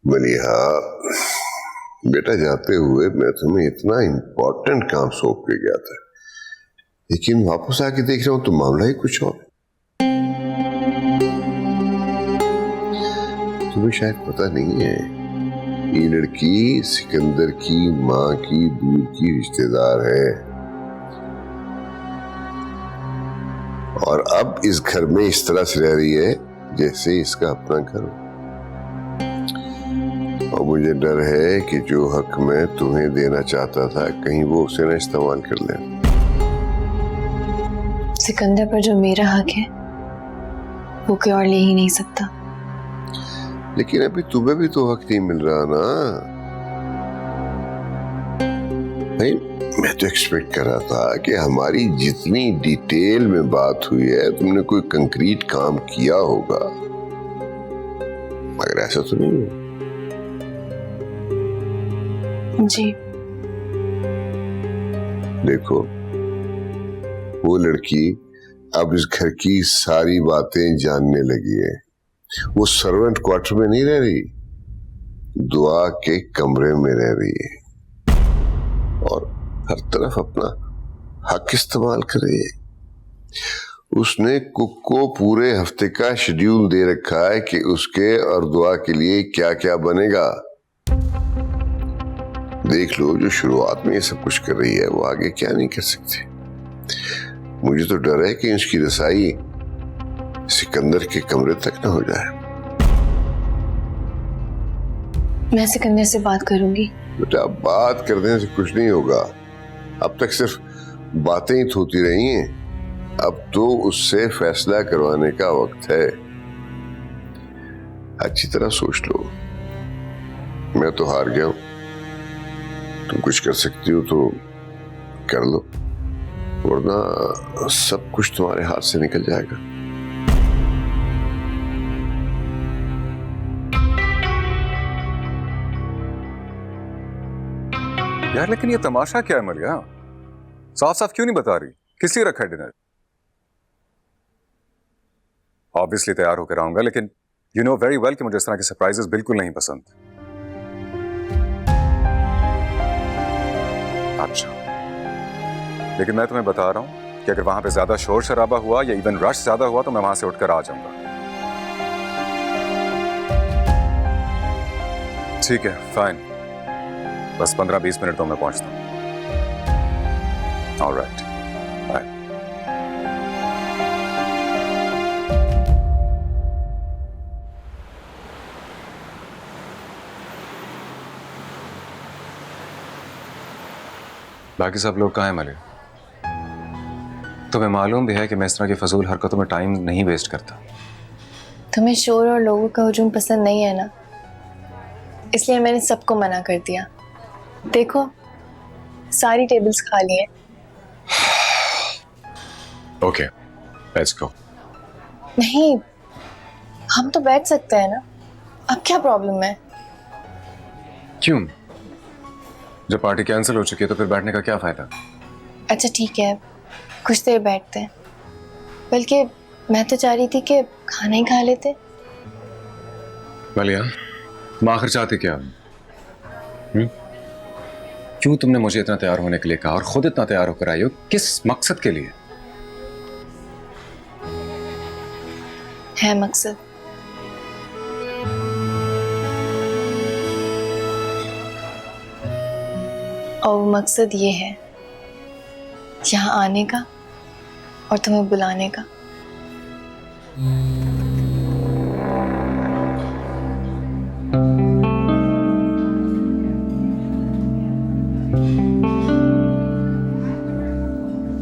मलिहा, बेटा जाते हुए मैं तुम्हें इतना इम्पोर्टेंट काम सौंप के गया था, लेकिन वापस आके देख रहा हूं तो मामला ही कुछ और। तुम्हें शायद पता नहीं है, ये लड़की सिकंदर की माँ की दूर की रिश्तेदार है और अब इस घर में इस तरह से रह रही है जैसे इसका अपना घर हो। और मुझे डर है कि जो हक मैं तुम्हें देना चाहता था कहीं वो उसे ना इस्तेमाल कर ले। सिकंदर पर जो मेरा हक है वो कोई और ले ही नहीं सकता। लेकिन अभी तुम्हें भी तो हक नहीं मिल रहा ना। नहीं, मैं तो एक्सपेक्ट कर रहा था कि हमारी जितनी डिटेल में बात हुई है तुमने कोई कंक्रीट काम किया होगा, मगर ऐसा तो नहीं है। जी देखो, वो लड़की अब इस घर की सारी बातें जानने लगी है। वो सर्वेंट क्वार्टर में नहीं रह रही, दुआ के कमरे में रह रही है और हर तरफ अपना हक इस्तेमाल कर रही है। उसने कुक को पूरे हफ्ते का शेड्यूल दे रखा है कि उसके और दुआ के लिए क्या क्या बनेगा। देख लो, जो शुरुआत में ये सब कुछ कर रही है वो आगे क्या नहीं कर सकती। मुझे तो डर है कि इसकी रसाई सिकंदर के कमरे तक न हो जाए। मैं सिकंदर से बात करूंगी। बेटा, बात करने से कुछ नहीं होगा। अब तक सिर्फ बातें ही होती रही हैं। अब तो उससे फैसला करवाने का वक्त है। अच्छी तरह सोच लो। मैं तो हार गया हूं, तुम कुछ कर सकती हो तो कर लो, वरना सब कुछ तुम्हारे हाथ से निकल जाएगा। यार लेकिन ये तमाशा क्या है मलिया? साफ साफ क्यों नहीं बता रही? किस लिए रखा है डिनर? ऑब्वियसली तैयार होकर आऊंगा, लेकिन यू नो वेरी वेल कि मुझे इस तरह के सरप्राइजेस बिल्कुल नहीं पसंद। अच्छा, लेकिन मैं तुम्हें बता रहा हूं कि अगर वहां पे ज्यादा शोर शराबा हुआ या इवन रश ज्यादा हुआ तो मैं वहां से उठकर आ जाऊंगा। ठीक है, फाइन, बस 15-20 मिनट तो मैं पहुंचता हूं। Alright, bye. बाकी सब लोग कहाँ हैं मलिक? तुम्हें मालूम भी है कि मैं इस तरह की फजूल हरकतों में टाइम नहीं वेस्ट करता। तुम्हें शोर और लोगों का हुजूम पसंद नहीं है ना, इसलिए मैंने सबको मना कर दिया। देखो, सारी टेबल्स खाली हैं। Okay, let's go. नहीं, हम तो बैठ सकते हैं ना। अब क्या प्रॉब्लम है? क्यों? जब पार्टी कैंसिल हो चुकी है तो फिर बैठने का क्या फायदा? अच्छा ठीक है, कुछ देर बैठते हैं। बल्कि मैं तो चाह रही थी कि खाना ही खा लेते। मलिया, तुम आखिर चाहते क्या? क्यों तुमने मुझे इतना तैयार होने के लिए कहा और खुद इतना तैयार होकर आई हो? किस मकसद के लिए? है मकसद। और वो मकसद ये है, यहाँ आने का और तुम्हें बुलाने का।